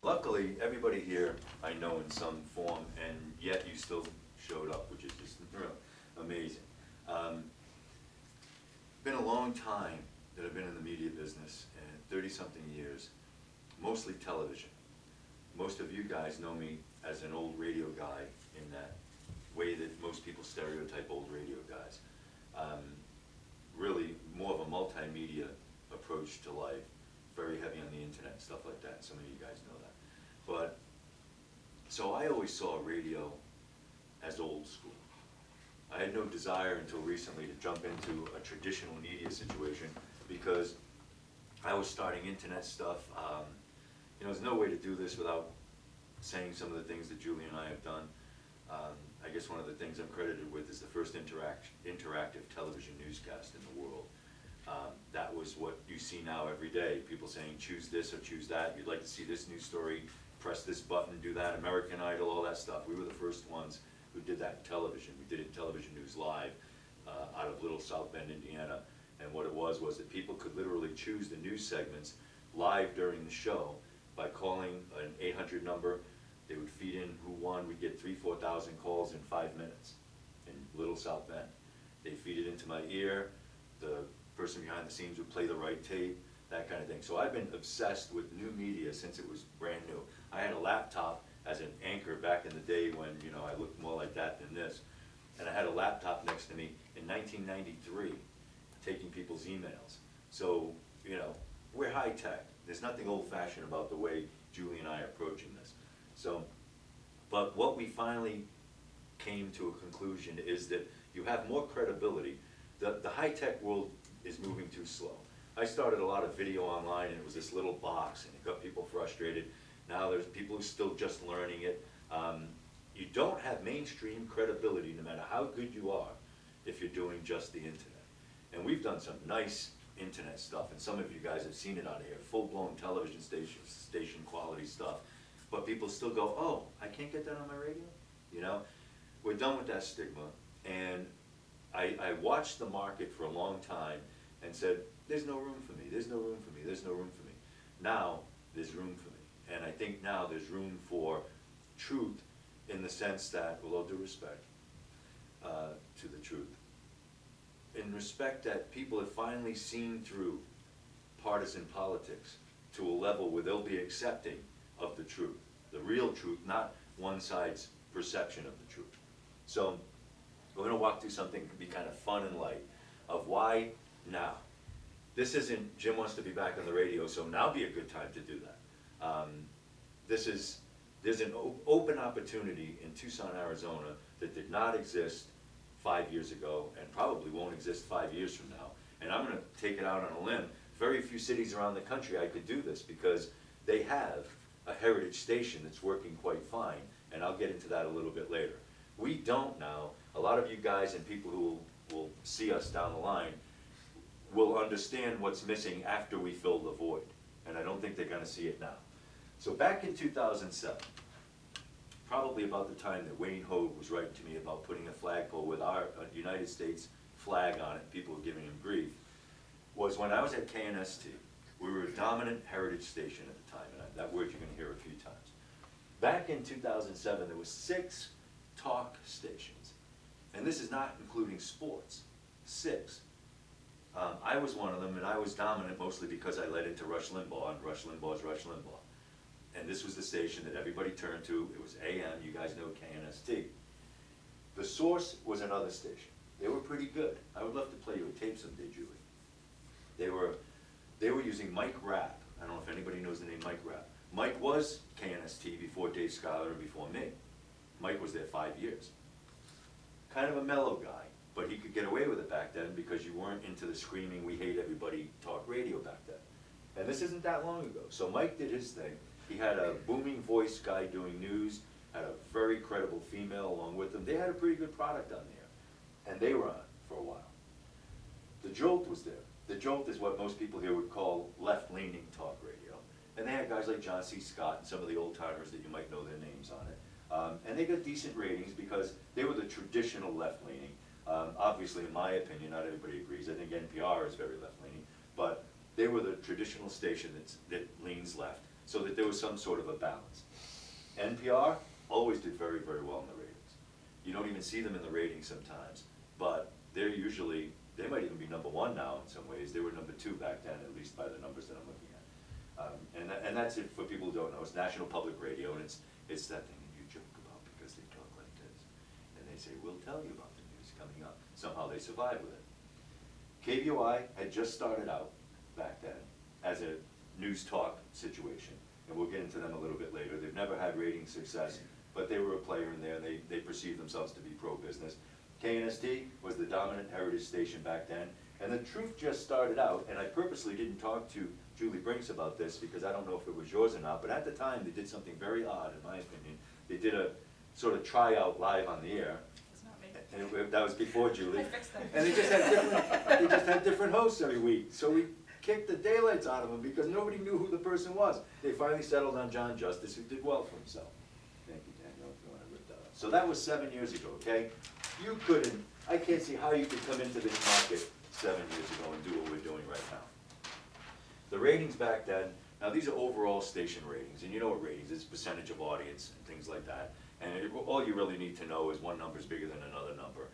luckily, everybody here I know in some form, and yet you still showed up, which is just amazing. Been a long time that I've been in the media business, and 30-something years, mostly television. Most of you guys know me as an old radio guy in that way that most people stereotype old radio guys. Really more of a multimedia approach to life, very heavy on the internet and stuff like that. Some of you guys know that. But, so I always saw radio as old school. I had no desire until recently to jump into a traditional media situation because I was starting internet stuff. You know, there's no way to do this without saying some of the things that Julie and I have done. I guess one of the things I'm credited with is the first interactive television newscast in the world. That was what you see now every day. People saying, choose this or choose that. You'd like to see this news story, press this button, do that, American Idol, all that stuff. We were the first ones who did that in television. We did it in Television News Live out of Little South Bend, Indiana. And what it was that people could literally choose the news segments live during the show by calling an 800 number. They would feed in who won. We'd get 3,000-4,000 calls in 5 minutes in Little South Bend. They'd feed it into my ear. The person behind the scenes would play the right tape, that kind of thing. So I've been obsessed with new media since it was brand new. I had a laptop as an anchor back in the day when, you know, I looked more like that than this. And I had a laptop next to me in 1993 taking people's emails. So, you know, we're high tech. There's nothing old-fashioned about the way Julie and I are approaching this. So, but what we finally came to a conclusion is that you have more credibility. The high-tech world is moving too slow. I started a lot of video online and it was this little box and it got people frustrated. Now there's people who are still just learning it. You don't have mainstream credibility no matter how good you are if you're doing just the internet. And we've done some nice internet stuff, and some of you guys have seen it on here, full-blown television station quality stuff. But people still go, oh, I can't get that on my radio? You know, we're done with that stigma. And I watched the market for a long time and said, there's no room for me, there's no room for me, there's no room for me. Now, there's room for me. And I think now there's room for truth in the sense that, with all due respect to the truth, in respect that people have finally seen through partisan politics to a level where they'll be accepting of the truth, the real truth, not one side's perception of the truth. So we're going to walk through something that can be kind of fun and light of why now. This isn't Jim wants to be back on the radio, so now be a good time to do that. There's an open opportunity in Tucson, Arizona that did not exist 5 years ago and probably won't exist 5 years from now. And I'm going to take it out on a limb. Very few cities around the country I could do this because they have a heritage station that's working quite fine, and I'll get into that a little bit later. We don't now. A lot of you guys and people who will see us down the line will understand what's missing after we fill the void, and I don't think they're going to see it now. So back in 2007, probably about the time that Wayne Hogue was writing to me about putting a flagpole with our United States flag on it, people were giving him grief, was when I was at KNST. We were a dominant heritage station at the time, and that word you're going to hear a few times. Back in 2007, there were 6 talk stations, and this is not including sports, 6. I was one of them, and I was dominant mostly because I led into Rush Limbaugh, and Rush Limbaugh's Rush Limbaugh. And this was the station that everybody turned to. It was AM, you guys know KNST. The Source was another station. They were pretty good. I would love to play you a tape someday, Julie. They were using Mike Rapp. I don't know if anybody knows the name Mike Rapp. Mike was KNST before Dave Schuyler and before me. Mike was there 5 years. Kind of a mellow guy, but he could get away with it back then because you weren't into the screaming, we hate everybody talk radio back then. And this isn't that long ago. So Mike did his thing. He had a booming voice guy doing news, had a very credible female along with them. They had a pretty good product on there, and they were on for a while. The Jolt was there. The Jolt is what most people here would call left-leaning talk radio. And they had guys like John C. Scott and some of the old-timers that you might know their names on it. And they got decent ratings because they were the traditional left-leaning. Obviously, in my opinion, not everybody agrees. I think NPR is very left-leaning, but they were the traditional station that leans left. so that there was some sort of a balance. NPR always did very, very well in the ratings. You don't even see them in the ratings sometimes, but they're usually, they might even be #1 now in some ways. They were #2 back then, at least by the numbers that I'm looking at. And that's it for people who don't know. It's National Public Radio, and it's that thing that you joke about because they talk like this. And they say, we'll tell you about the news coming up. Somehow they survive with it. KVOI had just started out back then as a news talk situation, and we'll get into them a little bit later. They've never had rating success, but they were a player in there. They perceived themselves to be pro-business. KNST was the dominant heritage station back then, and the truth just started out, and I purposely didn't talk to Julie Brinks about this because I don't know if it was yours or not, but at the time they did something very odd, in my opinion. They did a sort of tryout live on the air. It's not me. And that was before Julie. I fixed them. And they just had different hosts every week. So we kicked the daylights out of them because nobody knew who the person was. They finally settled on John Justice, who did well for himself. Thank you, Daniel, if you want to rip that up. So that was 7 years ago, okay? You couldn't, I can't see how you could come into this market 7 years ago and do what we're doing right now. The ratings back then, now these are overall station ratings, and you know what ratings is, percentage of audience and things like that. And all you really need to know is one number is bigger than another number.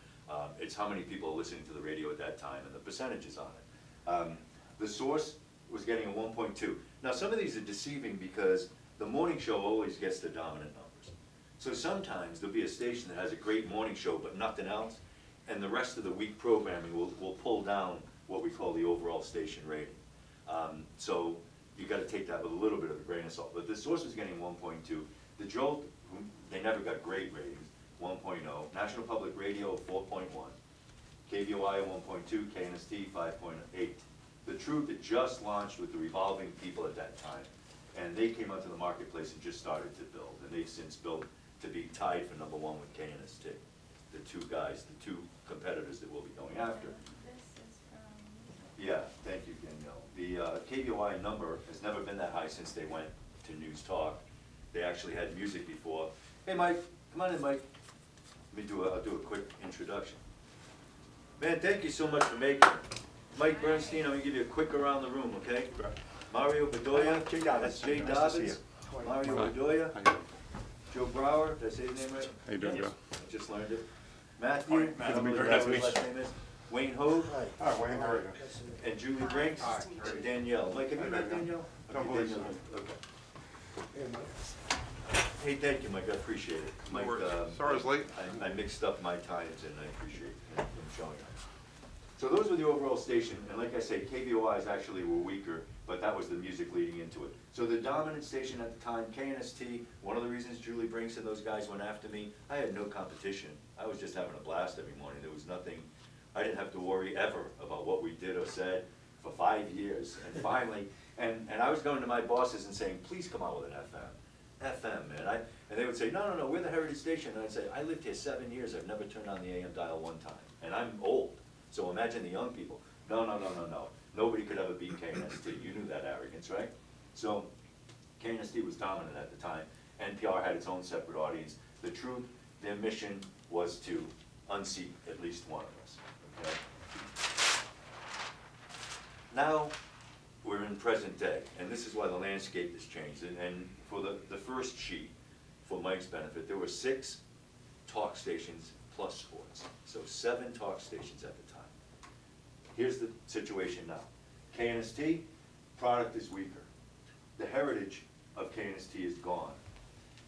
It's how many people are listening to the radio at that time and the percentages on it. The source was getting a 1.2. Now some of these are deceiving because the morning show always gets the dominant numbers. So sometimes there'll be a station that has a great morning show but nothing else, and the rest of the week programming will pull down what we call the overall station rating. So you got to take that with a little bit of a grain of salt. But the source was getting 1.2. The Jolt, they never got great ratings, 1.0. National Public Radio, 4.1. KVOI, 1.2. KNST, 5.8. The Truth had just launched with the Revolving People at that time, and they came out to the marketplace and just started to build, and they've since built to be tied for #1 with KNST. The two guys, the two competitors that we'll be going after. This is from... Yeah, thank you, Danielle. The KVOI number has never been that high since they went to News Talk. They actually had music before. Hey, Mike, come on in, Mike. I'll do a quick introduction. Man, thank you so much for making it. Mike Bernstein, I'm gonna give you a quick around the room, okay? Mario Bedoya, that's Jay Dobbins. Mario Bedoya, Joe Brower, did I say his name right? How you doing, Joe? I just learned it. Matthew, I don't know Good what to meet his last name is. Wayne Hogue, Hi, Wayne, how are you? and Julie Brinks, Hi. and Danielle. Mike, have you met Danielle? Don't Okay, believe so. Danielle, okay. Hey, thank you, Mike, I appreciate it. Mike, worries. Sorry I was late. I mixed up my times, and I appreciate him showing up. So those were the overall station, and like I say, KVOIs actually were weaker, but that was the music leading into it. So the dominant station at the time, KNST, one of the reasons Julie Brinks and those guys went after me, I had no competition. I was just having a blast every morning. There was nothing, I didn't have to worry ever about what we did or said for 5 years. And finally, and I was going to my bosses and saying, please come out with an FM. FM, man. And they would say, no, we're the Heritage Station. And I'd say, I lived here 7 years. I've never turned on the AM dial one time. And I'm old. So imagine the young people. No. Nobody could ever beat KNST. You knew that arrogance, right? So KNST was dominant at the time. NPR had its own separate audience. The Truth, their mission was to unseat at least one of us, okay? Now, we're in present day, and this is why the landscape has changed. And for the first sheet, for Mike's benefit, there were 6 talk stations plus sports. So 7 talk stations at the time. Here's the situation now. KNST, product is weaker. The heritage of KNST is gone.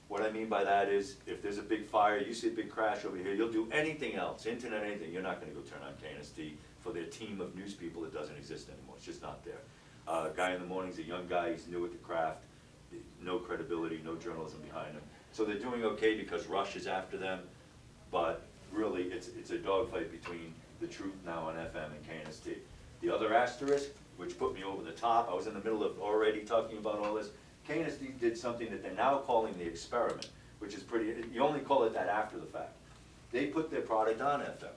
What I mean by that is, if there's a big fire, you see a big crash over here, you'll do anything else, internet, anything, you're not gonna go turn on KNST for their team of news people that doesn't exist anymore, it's just not there. Guy in the morning's a young guy, he's new at the craft, no credibility, no journalism behind him. So they're doing okay because Rush is after them, but really it's a dogfight between The Truth now on FM and KNST. The other asterisk, which put me over the top, I was in the middle of already talking about all this, KNST did something that they're now calling the experiment, which is pretty, you only call it that after the fact. They put their product on FM.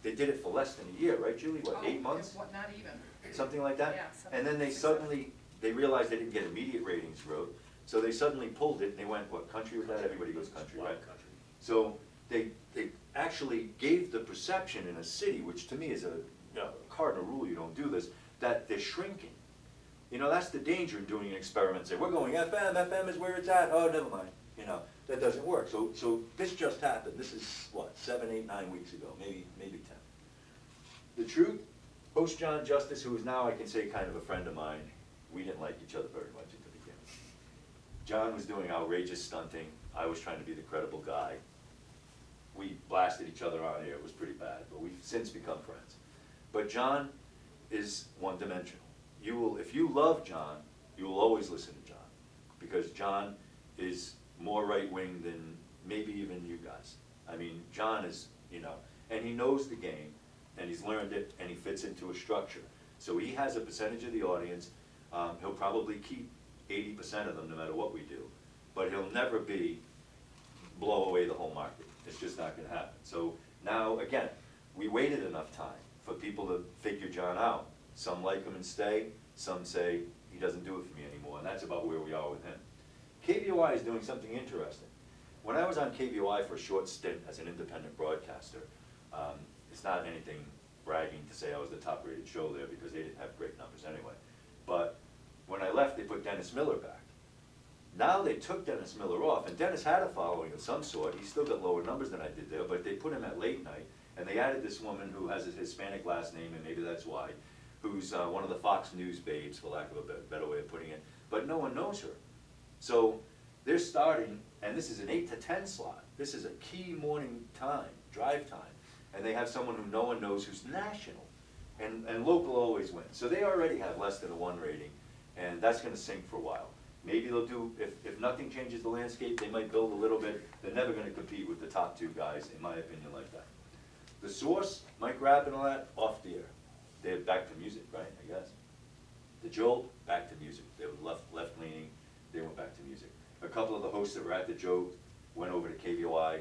They did it for less than a year, right, Julie? What, 8 months? What, not even. Something like that? Yeah, something And then they like that. suddenly, they realized they didn't get immediate ratings growth, so they suddenly pulled it and they went, what, country with that? Everybody goes country, right? So they actually gave the perception in a city, which to me is a cardinal rule, you don't do this, that they're shrinking. You know, that's the danger in doing an experiment. Say, we're going FM is where it's at. Oh, never mind. You know, that doesn't work. So this just happened. This is what, 7, 8, 9 weeks ago, maybe 10. The truth, host John Justice, who is now, I can say, kind of a friend of mine. We didn't like each other very much at the beginning. John was doing outrageous stunting. I was trying to be the credible guy. We blasted each other on air. It was pretty bad, but we've since become friends. But John is one-dimensional. You will, if you love John, you will always listen to John, because John is more right-wing than maybe even you guys. I mean, John is, you know, and he knows the game, and he's learned it, and he fits into a structure. So he has a percentage of the audience. He'll probably keep 80% of them no matter what we do, but he'll never blow away the whole market. It's just not gonna happen. So now, again, we waited enough time for people to figure John out. Some like him and stay, some say he doesn't do it for me anymore, and that's about where we are with him. KVOI is doing something interesting. When I was on KVOI for a short stint as an independent broadcaster, it's not anything bragging to say I was the top rated show there, because they didn't have great numbers anyway. But when I left, they put Dennis Miller back. Now they took Dennis Miller off, and Dennis had a following of some sort. He still got lower numbers than I did there, but they put him at late night, and they added this woman who has a Hispanic last name, and maybe that's why, who's one of the Fox News babes, for lack of a better way of putting it, but no one knows her. So they're starting, and this is an 8 to 10 slot. This is a key morning time, drive time, and they have someone who no one knows who's national, and local always wins. So they already have less than a 1 rating, and that's gonna sink for a while. Maybe they'll do, if nothing changes the landscape, they might build a little bit. They're never gonna compete with the top 2 guys, in my opinion, like that. The Source, Mike Rapp and all that, off the air. They're back to music, right, I guess. The Jolt, back to music. They were left-leaning, they went back to music. A couple of the hosts that were at the Jolt went over to KVOI.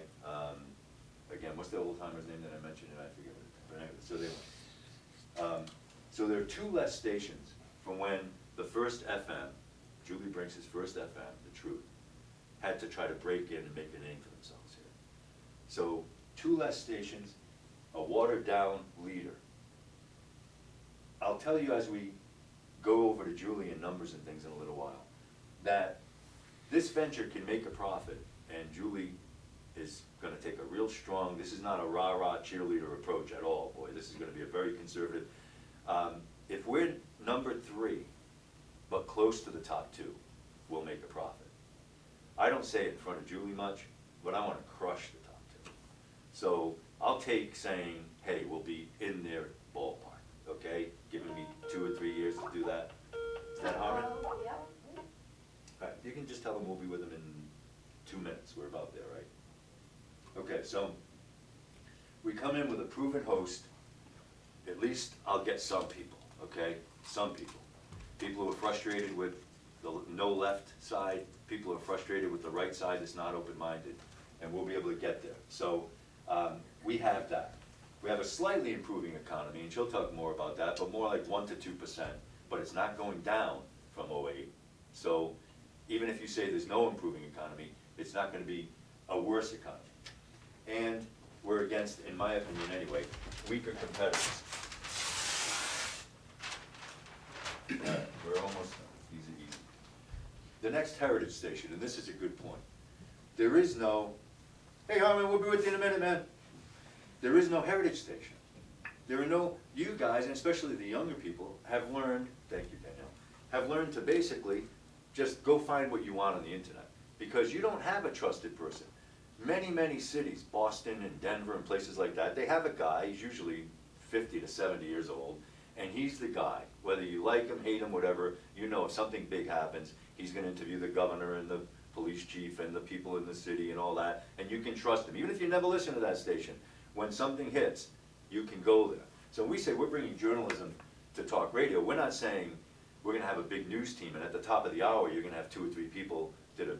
Again, what's the old-timer's name that I mentioned, and I forget what it is, but anyway, so they went. So there are 2 less stations from when the first FM, Julie Brinks' first FM, The Truth, had to try to break in and make a name for themselves here. So 2 less stations, a watered-down leader. I'll tell you as we go over to Julie and numbers and things in a little while, that this venture can make a profit, and Julie is gonna take a real strong, this is not a rah-rah cheerleader approach at all, boy, this is gonna be a very conservative. If we're number 3, but close to the top 2, we'll make a profit. I don't say it in front of Julie much, but I wanna crush the top 2. So I'll take saying, hey, we'll be in their ballpark, okay? Giving me 2 or 3 years to do that. Is that Harmon? Yep. All right, you can just tell them we'll be with them in 2 minutes. We're about there, right? Okay, so we come in with a proven host. At least I'll get some people, okay? Some people. People who are frustrated with the no left side, people who are frustrated with the right side that's not open-minded, and we'll be able to get there. So we have that. We have a slightly improving economy, and she'll talk more about that, but more like 1 to 2%, but it's not going down from '08. So even if you say there's no improving economy, it's not gonna be a worse economy. And we're against, in my opinion anyway, weaker competitors. We're almost done. These are easy. The next heritage station, and this is a good point. There is no, hey Harmon, we'll be with you in a minute, man. There is no heritage station. There are no, you guys, and especially the younger people, have learned, thank you Danielle, have learned to basically just go find what you want on the internet. Because you don't have a trusted person. Many, many cities, Boston and Denver and places like that, they have a guy, he's usually 50 to 70 years old, and he's the guy. Whether you like him, hate him, whatever, you know if something big happens, he's gonna interview the governor and the police chief and the people in the city and all that, and you can trust him. Even if you never listen to that station, when something hits, you can go there. So we say we're bringing journalism to talk radio. We're not saying we're gonna have a big news team, and at the top of the hour, you're gonna have 2 or 3 people that are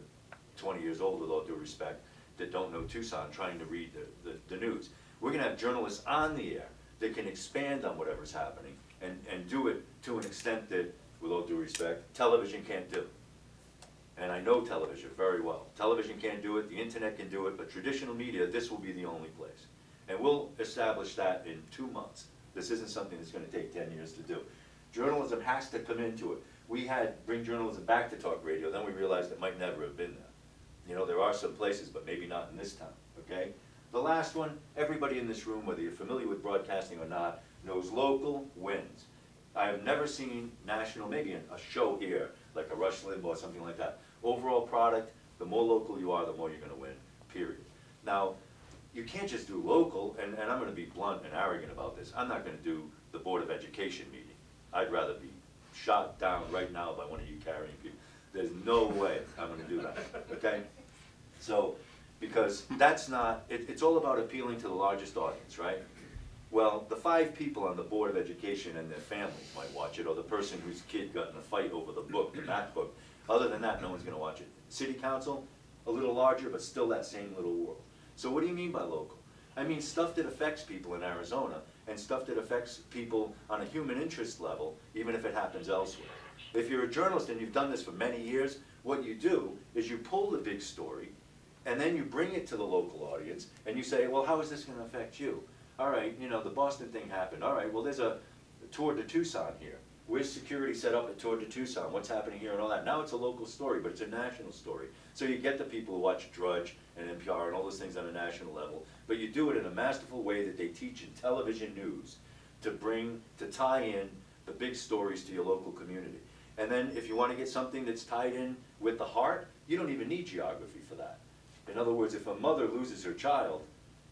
20 years old, with all due respect, that don't know Tucson, trying to read the news. We're gonna have journalists on the air that can expand on whatever's happening and do it to an extent that, with all due respect, television can't do. And I know television very well. Television can't do it, the internet can do it, but traditional media, this will be the only place. And we'll establish that in 2 months. This isn't something that's gonna take 10 years to do. Journalism has to come into it. We had bring journalism back to talk radio, then we realized it might never have been there. You know, there are some places, but maybe not in this town, okay? The last one, everybody in this room, whether you're familiar with broadcasting or not, knows local wins. I have never seen national, maybe a show here, like a Rush Limbaugh or something like that. Overall product, the more local you are, the more you're gonna win, period. Now, you can't just do local, and I'm gonna be blunt and arrogant about this. I'm not gonna do the Board of Education meeting. I'd rather be shot down right now by one of you carrying people. There's no way I'm gonna do that, okay? So, because that's not, it's all about appealing to the largest audience, right? Well, the 5 people on the Board of Education and their families might watch it, or the person whose kid got in a fight over the book, the math book. Other than that, no one's gonna watch it. City Council, a little larger, but still that same little world. So what do you mean by local? I mean stuff that affects people in Arizona, and stuff that affects people on a human interest level, even if it happens elsewhere. If you're a journalist and you've done this for many years, what you do is you pull the big story, and then you bring it to the local audience, and you say, well, how is this gonna affect you? All right, you know, the Boston thing happened. All right, well, there's a tour to Tucson here. Where's security set up at Tour de Tucson? What's happening here and all that? Now it's a local story, but it's a national story. So you get the people who watch Drudge and NPR and all those things on a national level, but you do it in a masterful way that they teach in television news to tie in the big stories to your local community. And then if you want to get something that's tied in with the heart, you don't even need geography for that. In other words, if a mother loses her child,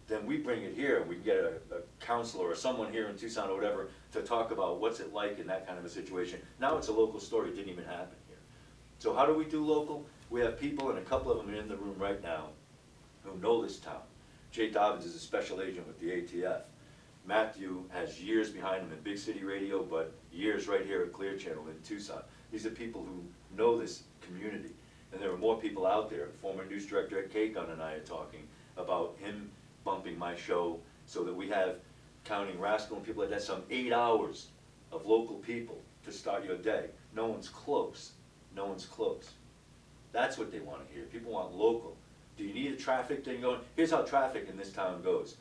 then we bring it here, and we can get a counselor or someone here in Tucson or whatever to talk about what's it like in that kind of a situation. Now it's a local story, it didn't even happen here. So how do we do local? We have people, and a couple of them are in the room right now, who know this town. Jay Dobbins is a special agent with the ATF. Matthew has years behind him in big city radio, but years right here at Clear Channel in Tucson. These are people who know this community. And there are more people out there. Former news director Ed Kagan and I are talking about him bumping my show so that we have, counting Rascal and people like that, some 8 hours of local people to start your day. No one's close. No one's close. That's what they want to hear. People want local. Do you need a traffic thing going? Here's how traffic in this town goes.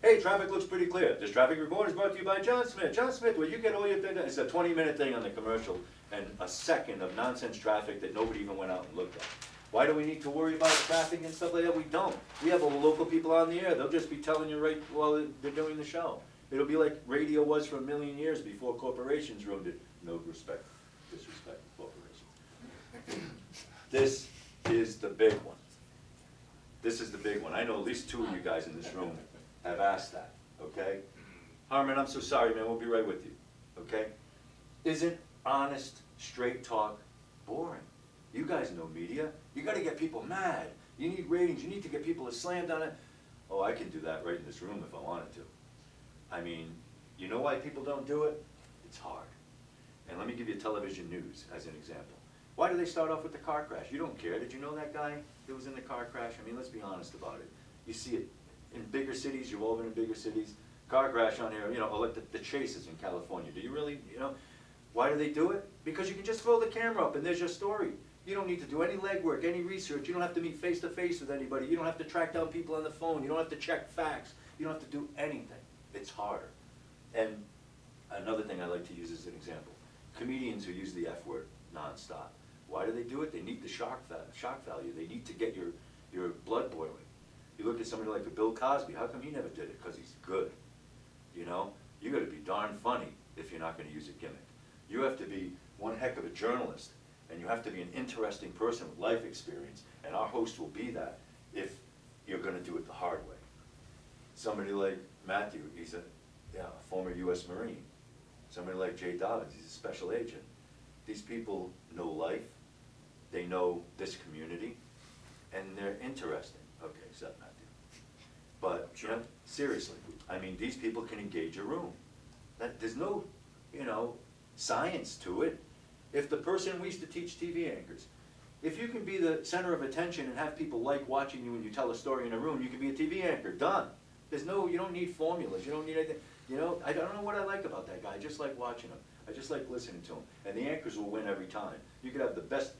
Hey, traffic looks pretty clear. This traffic report is brought to you by John Smith. John Smith, will you get all your things? It's a 20-minute thing on the commercial and a second of nonsense traffic that nobody even went out and looked at. Why do we need to worry about traffic and stuff like that? We don't. We have all the local people on the air. They'll just be telling you right while they're doing the show. It'll be like radio was for a million years before corporations ruined it. No disrespect to corporations. This is the big one. This is the big one. I know at least 2 of you guys in this room have asked that, okay? Harmon, I'm so sorry, man. We'll be right with you, okay? Isn't honest, straight talk boring? You guys know media. You gotta get people mad. You need ratings. You need to get people to slam on it. Oh, I can do that right in this room if I wanted to. I mean, you know why people don't do it? It's hard. And let me give you television news as an example. Why do they start off with the car crash? You don't care. Did you know that guy that was in the car crash? I mean, let's be honest about it. You see it in bigger cities. You've all been in bigger cities. Car crash on here, you know, or like the chases in California. Do you really, you know? Why do they do it? Because you can just throw the camera up and there's your story. You don't need to do any legwork, any research. You don't have to meet face to face with anybody. You don't have to track down people on the phone. You don't have to check facts. You don't have to do anything. It's harder. And another thing I like to use as an example, comedians who use the F word nonstop. Why do they do it? They need the shock value. They need to get your blood boiling. You look at somebody like Bill Cosby. How come he never did it? Because he's good. You know? You got to be darn funny if you're not going to use a gimmick. You have to be one heck of a journalist, and you have to be an interesting person with life experience, and our host will be that if you're going to do it the hard way. Somebody like Matthew, he's a former U.S. Marine. Somebody like Jay Dobbins, he's a special agent. These people know life, they know this community, and they're interesting. Okay, except Matthew. But, you know, seriously, I mean, these people can engage a room. There's no, you know, science to it. If the person we used to teach TV anchors, if you can be the center of attention and have people like watching you when you tell a story in a room, you can be a TV anchor, done. There's no, you don't need formulas, you don't need anything. You know, I don't know what I like about that guy, I just like watching him. I just like listening to him. And the anchors will win every time. You could have the best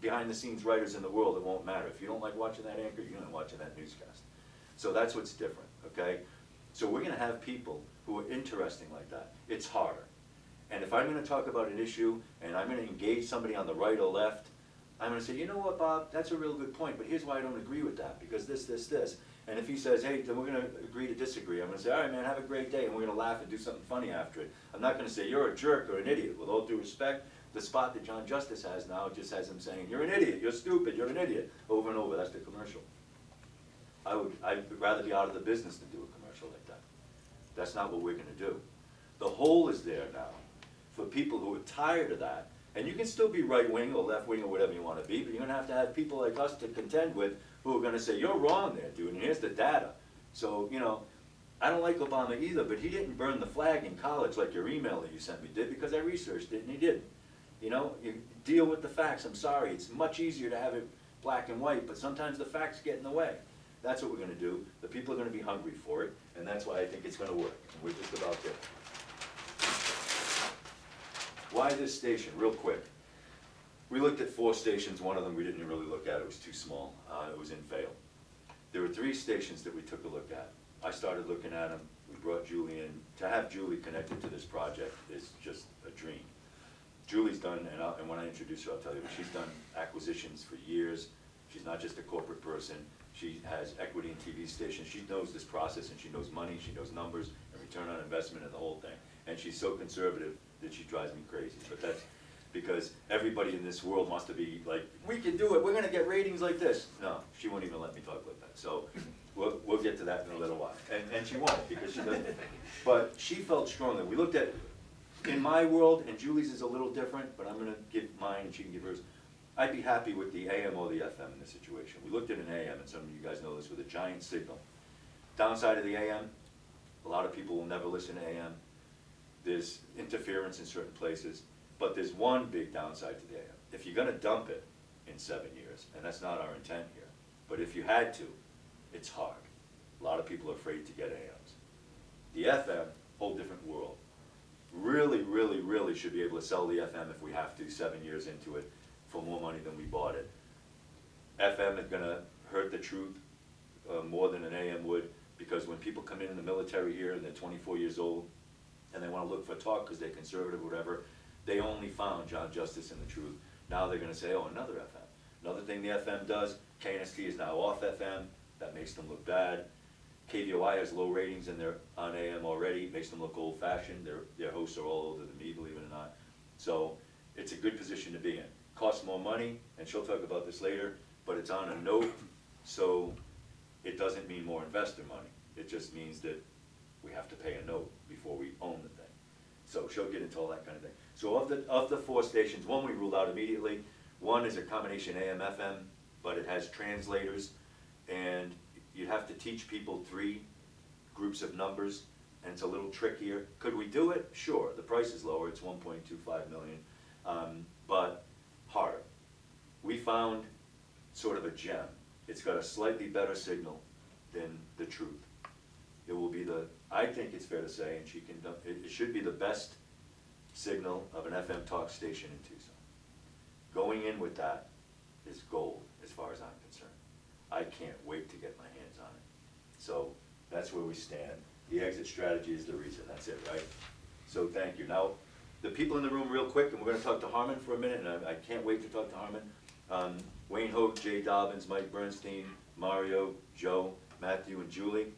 behind the scenes writers in the world, it won't matter. If you don't like watching that anchor, you're not watching that newscast. So that's what's different, okay? So we're gonna have people who are interesting like that. It's harder. And if I'm gonna talk about an issue, and I'm gonna engage somebody on the right or left, I'm gonna say, you know what, Bob, that's a real good point, but here's why I don't agree with that, because this. And if he says, hey, then we're gonna agree to disagree, I'm gonna say, all right, man, have a great day, and we're gonna laugh and do something funny after it. I'm not gonna say, you're a jerk or an idiot. With all due respect, the spot that John Justice has now just has him saying, you're an idiot, you're stupid, you're an idiot, over and over. That's the commercial. I'd rather be out of the business than do a commercial like that. That's not what we're gonna do. The hole is there now for people who are tired of that. And you can still be right-wing or left-wing or whatever you wanna be, but you're gonna have people like us to contend with who are gonna say, you're wrong there, dude, and here's the data. So, you know, I don't like Obama either, but he didn't burn the flag in college like your email that you sent me did, because I researched it and he didn't. You know, you deal with the facts, I'm sorry, it's much easier to have it black and white, but sometimes the facts get in the way. That's what we're gonna do. The people are gonna be hungry for it, and that's why I think it's gonna work. And we're just about there. Why this station? Real quick. We looked at 4 stations. One of them we didn't really look at. It was too small. It was in Vale. There were 3 stations that we took a look at. I started looking at them. We brought Julie in. To have Julie connected to this project is just a dream. Julie's done, and when I introduce her, I'll tell you, but she's done acquisitions for years. She's not just a corporate person. She has equity in TV stations. She knows this process, and she knows money, she knows numbers, and return on investment, and the whole thing. And she's so conservative that she drives me crazy. But that's because everybody in this world wants to be like, we can do it, we're gonna get ratings like this. No, she won't even let me talk like that. So we'll get to that in a little while. And she won't, because she doesn't. But she felt strongly. We looked at, in my world, and Julie's is a little different, but I'm gonna give mine and she can give hers. I'd be happy with the AM or the FM in this situation. We looked at an AM, and some of you guys know this, with a giant signal. Downside of the AM, a lot of people will never listen to AM. There's interference in certain places, but there's one big downside to the AM. If you're gonna dump it in 7 years, and that's not our intent here, but if you had to, it's hard. A lot of people are afraid to get AMs. The FM, whole different world. Really, really, really should be able to sell the FM if we have to, 7 years into it, for more money than we bought it. FM is gonna hurt the truth more than an AM would, because when people come in the military here and they're 24 years old, and they wanna look for talk because they're conservative or whatever, they only found John Justice and the Truth. Now they're gonna say, oh, another FM. Another thing the FM does, KNST is now off FM, that makes them look bad. KVOI has low ratings and they're on AM already, makes them look old fashioned, their hosts are all older than me, believe it or not. So it's a good position to be in. Costs more money, and she'll talk about this later, but it's on a note, so it doesn't mean more investor money. It just means that we have to pay a note before we own the thing. So she'll get into all that kind of thing. So of the 4 stations, one we ruled out immediately. One is a combination AM, FM, but it has translators, and you'd have to teach people 3 groups of numbers, and it's a little trickier. Could we do it? Sure. The price is lower. It's $1.25 million, but harder. We found sort of a gem. It's got a slightly better signal than the Truth. It will be I think it's fair to say, and she can, it should be the best signal of an FM talk station in Tucson. Going in with that is gold, as far as I'm concerned. I can't wait to get my hands on it. So that's where we stand. The exit strategy is the reason, that's it, right? So thank you. Now, the people in the room real quick, and we're gonna talk to Harmon for a minute, and I can't wait to talk to Harmon. Wayne Hogue, Jay Dobbins, Mike Bernstein, Mario, Joe, Matthew, and Julie.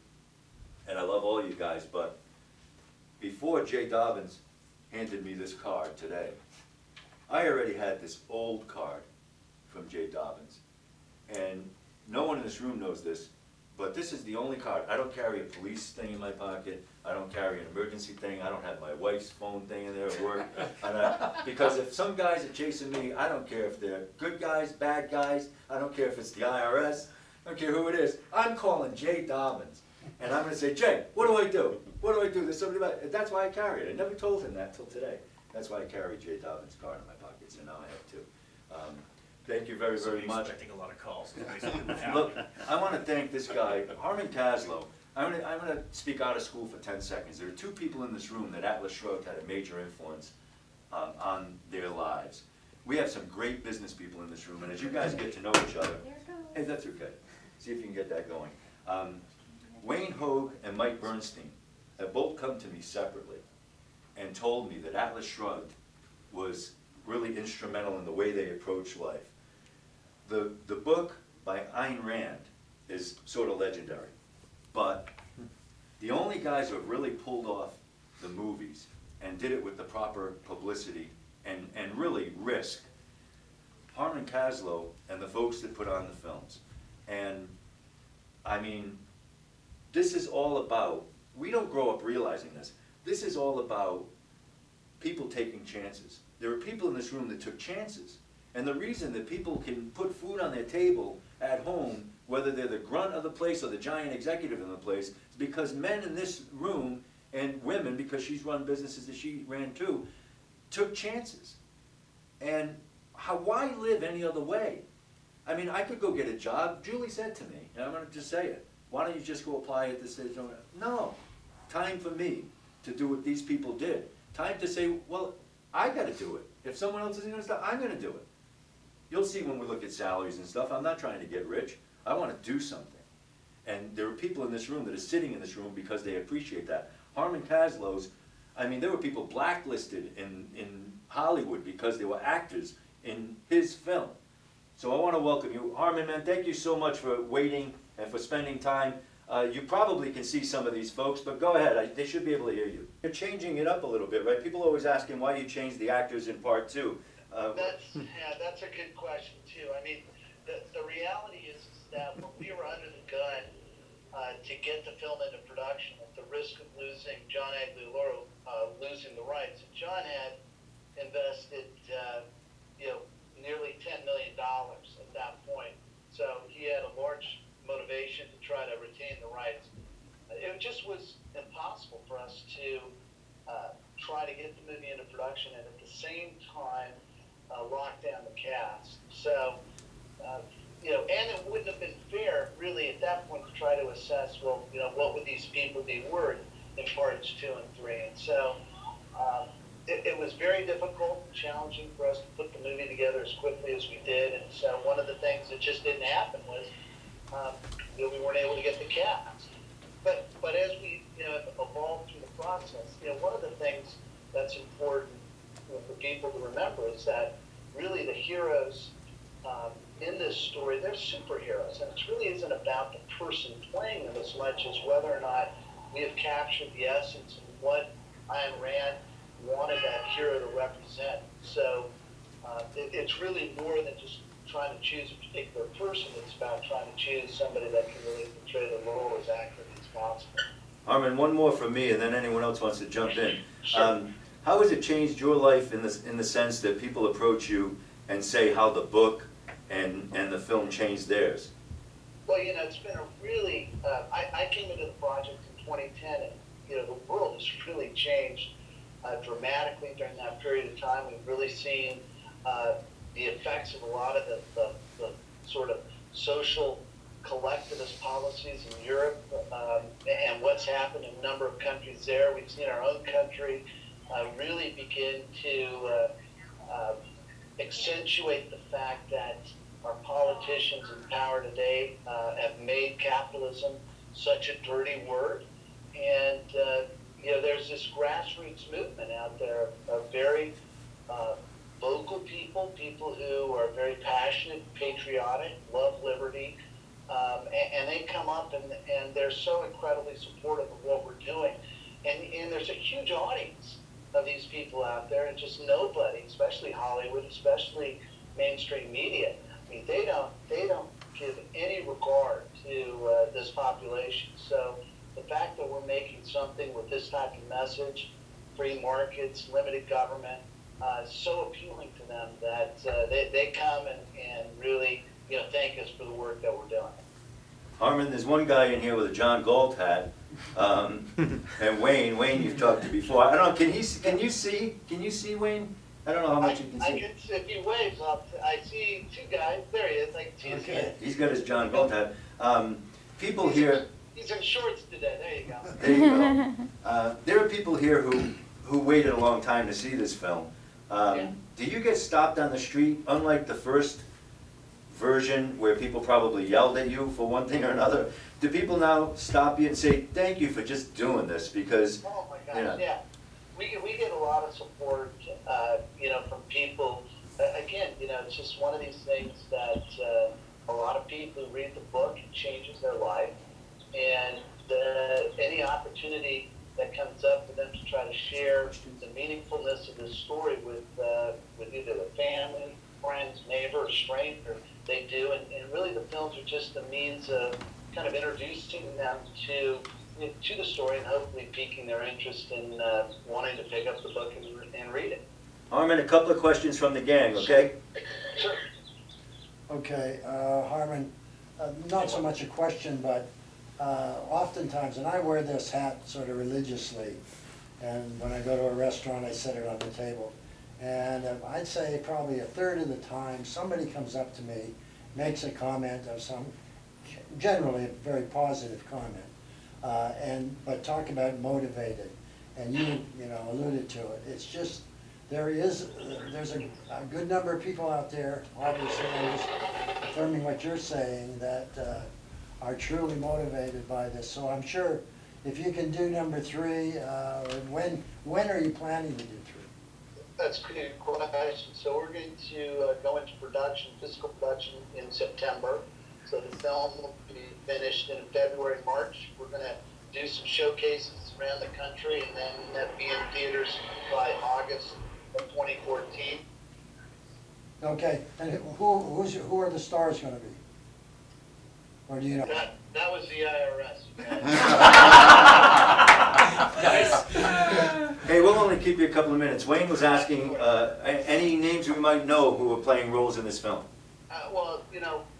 And I love all you guys, but before Jay Dobbins handed me this card today, I already had this old card from Jay Dobbins. And no one in this room knows this, but this is the only card. I don't carry a police thing in my pocket. I don't carry an emergency thing. I don't have my wife's phone thing in there at work. Because if some guys are chasing me, I don't care if they're good guys, bad guys. I don't care if it's the IRS. I don't care who it is. I'm calling Jay Dobbins. And I'm going to say, Jay, what do I do? What do I do? There's somebody about. That's why I carry it. I never told him that till today. That's why I carry Jay Dobbins' card in my pocket, so now I have 2. Thank you very, very much. Expecting a lot of calls. Look, I want to thank this guy, Harmon Kaslow. I'm going to speak out of school for 10 seconds. There are 2 people in this room that Atlas Shrugged had a major influence on their lives. We have some great business people in this room, and as you guys get to know each other, There it goes. hey, that's okay. See if you can get that going. Wayne Hogue and Mike Bernstein have both come to me separately, and told me that Atlas Shrugged was really instrumental in the way they approach life. The book by Ayn Rand is sort of legendary, but the only guys who have really pulled off the movies and did it with the proper publicity and really risk, Harmon Kaslow and the folks that put on the films. And I mean, this is all about, we don't grow up realizing this is all about people taking chances. There are people in this room that took chances. And the reason that people can put food on their table at home, whether they're the grunt of the place or the giant executive in the place, is because men in this room, and women, because she's run businesses that she ran too, took chances. And why live any other way? I mean, I could go get a job. Julie said to me, and I'm going to just say it, why don't you just go apply at this stage? No, time for me to do what these people did. Time to say, well, I got to do it. If someone else isn't going to stop, I'm going to do it. You'll see when we look at salaries and stuff, I'm not trying to get rich. I want to do something. And there are people in this room that are sitting in this room because they appreciate that. Harmon Kaslow's, I mean, there were people blacklisted in Hollywood because they were actors in his film. So I want to welcome you. Harmon, man, thank you so much for waiting and for spending time. You probably can see some of these folks, but go ahead. They should be able to hear you. You're changing it up a little bit, right? People always asking why you changed the actors in part two. That's a good question too. I mean, the reality is that when we were under the gun to get the film into production, at the risk of losing John Aguilera, losing the rights, John had invested nearly $10 million at that point. So he had a large motivation to try to retain the rights. It just was impossible for us to try to get the movie into production and at the same time lock down the cast. So, and it wouldn't have been fair, really, at that point to try to assess, well, what would these people be worth in parts 2 and 3. And so it was very difficult and challenging for us to put the movie together as quickly as we did. And so one of the things that just didn't happen was we weren't able to get the cast. But as we evolved through the process, one of the things that's important for people to remember is that really the heroes in this story, they're superheroes, and it really isn't about the person playing them as much as whether or not we have captured the essence of what Ayn Rand wanted that hero to represent. So it's really more than just trying to choose a particular person. It's about trying to choose somebody that can really portray the role as accurately as possible. Harmon, one more from me, and then anyone else wants to jump in. Sure. How has it changed your life in the sense that people approach you and say how the book and the film changed theirs? Well, it's been a really, I came into the project in 2010, and, the world has really changed dramatically during that period of time. We've really seen the effects of a lot of the sort of social collectivist policies in Europe and what's happened in a number of countries there. We've seen our own country really begin to accentuate the fact that our politicians in power today have made capitalism such a dirty word. And, there's this grassroots movement out there of very vocal people who are very passionate, patriotic, love liberty, and they come up and they're so incredibly supportive of what we're doing. And there's a huge audience of these people out there, and just nobody, especially Hollywood, especially mainstream media, I mean, they don't give any regard to this population. So the fact that we're making something with this type of message, free markets, limited government, is so appealing to them that they come and really thank us for the work that we're doing. Harmon, there's one guy in here with a John Galt hat, and Wayne you've talked to before. I don't know, can you see Wayne? I don't know how much you can see. I can see, if he waves up, I see two guys. There he is. I can see his head. He's got his John Galt hat. People here. He's in shorts today. There you go. There you go. There are people here who waited a long time to see this film. Do you get stopped on the street, unlike the first version where people probably yelled at you for one thing or another? Do people now stop you and say, thank you for just doing this? Because, oh my gosh, yeah. we get a lot of support, from people. Again, it's just one of these things that a lot of people who read the book, it changes their life. And any opportunity that comes up for them to try to share the meaningfulness of this story with either the family, friends, neighbor, or stranger, they do. And really the films are just a means of kind of introducing them to the story and hopefully piquing their interest in wanting to pick up the book and read it. Harmon, a couple of questions from the gang, okay? Sure. Okay, Harmon, not so much a question, but oftentimes, and I wear this hat sort of religiously, and when I go to a restaurant, I set it on the table. And I'd say probably a third of the time, somebody comes up to me, makes a comment of some, generally a very positive comment, but talk about motivated, and you alluded to it. It's just, there's a good number of people out there, obviously, I'm just affirming what you're saying, that are truly motivated by this. So I'm sure if you can do number 3, when are you planning to do 3? That's a good question. So we're going to go into production, physical production in September. So the film will be finished in February, March. We're going to do some showcases around the country and then be in theaters by August of 2014. Okay, and who are the stars going to be? Or do you know? That was the IRS. Nice. Hey, we'll only keep you a couple of minutes. Wayne was asking any names we might know who are playing roles in this film. Well,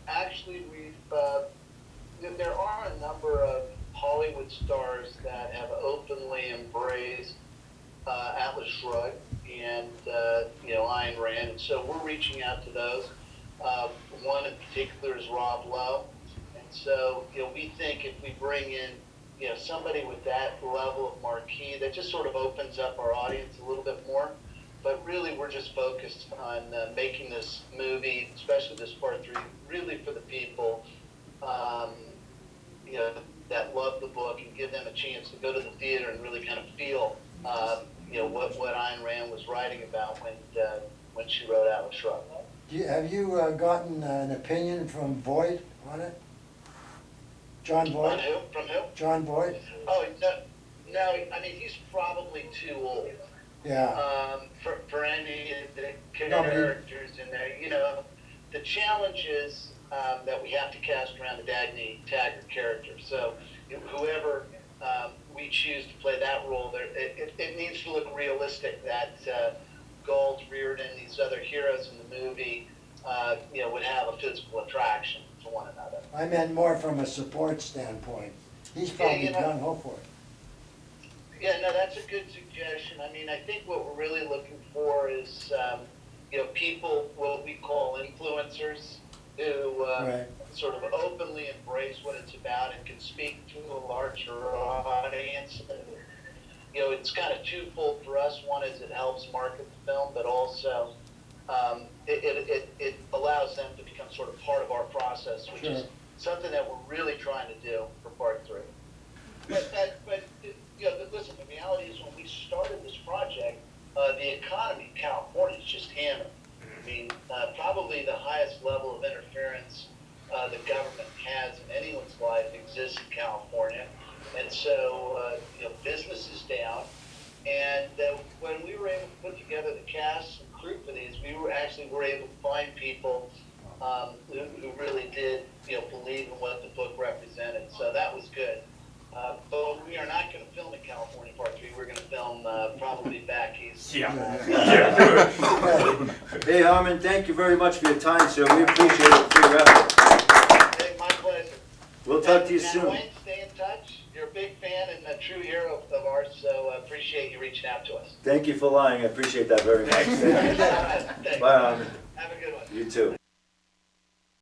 actually there are a number of Hollywood stars that have openly embraced Atlas Shrugged and Ayn Rand, and so we're reaching out to those. One in particular is Rob Lowe, and so we think if we bring in somebody with that level of marquee, that just sort of opens up our audience a little bit more. But really, we're just focused on making this movie, especially this part 3, really for the people, that love the book, and give them a chance to go to the theater and really kind of feel, what Ayn Rand was writing about when she wrote Atlas Shrugged. Have you gotten an opinion from Boyd on it? John Boyd? On who? From who? John Boyd? Oh, no, I mean, he's probably too old. Yeah. For any of the characters in there. The challenge is that we have to cast around the Dagny Taggart character. So whoever we choose to play that role, it needs to look realistic that Galt, Reardon, these other heroes in the movie, would have a physical attraction to one another. I meant more from a support standpoint. He's probably gung-ho for it. Yeah, no, that's a good suggestion. I mean, I think what we're really looking for is, people, what we call influencers, who Right. sort of openly embrace what it's about and can speak to a larger audience. It's kind of twofold for us. One is it helps market the film, but also it allows them to become sort of part of our process, which is something that we're really trying to do for part 3. But listen, the reality is when we started this project, the economy in California is just hammered. I mean, probably the highest level of interference the government has in anyone's life exists in California. And so, business is down. And when we were able to put together the cast and crew for these, we were able to find people who really did, believe in what the book represented. So that was good. But we are not going to film in California part 3. We're going to film probably back east. Yeah. Hey, Harmon, thank you very much for your time, sir. We appreciate it for your effort. Hey, my pleasure. We'll talk to you And soon. Wayne, stay in touch. You're a big fan and a true hero of ours, so I appreciate you reaching out to us. Thank you for lying. I appreciate that very much. Thanks. Bye, Harmon. Have a good one. You too.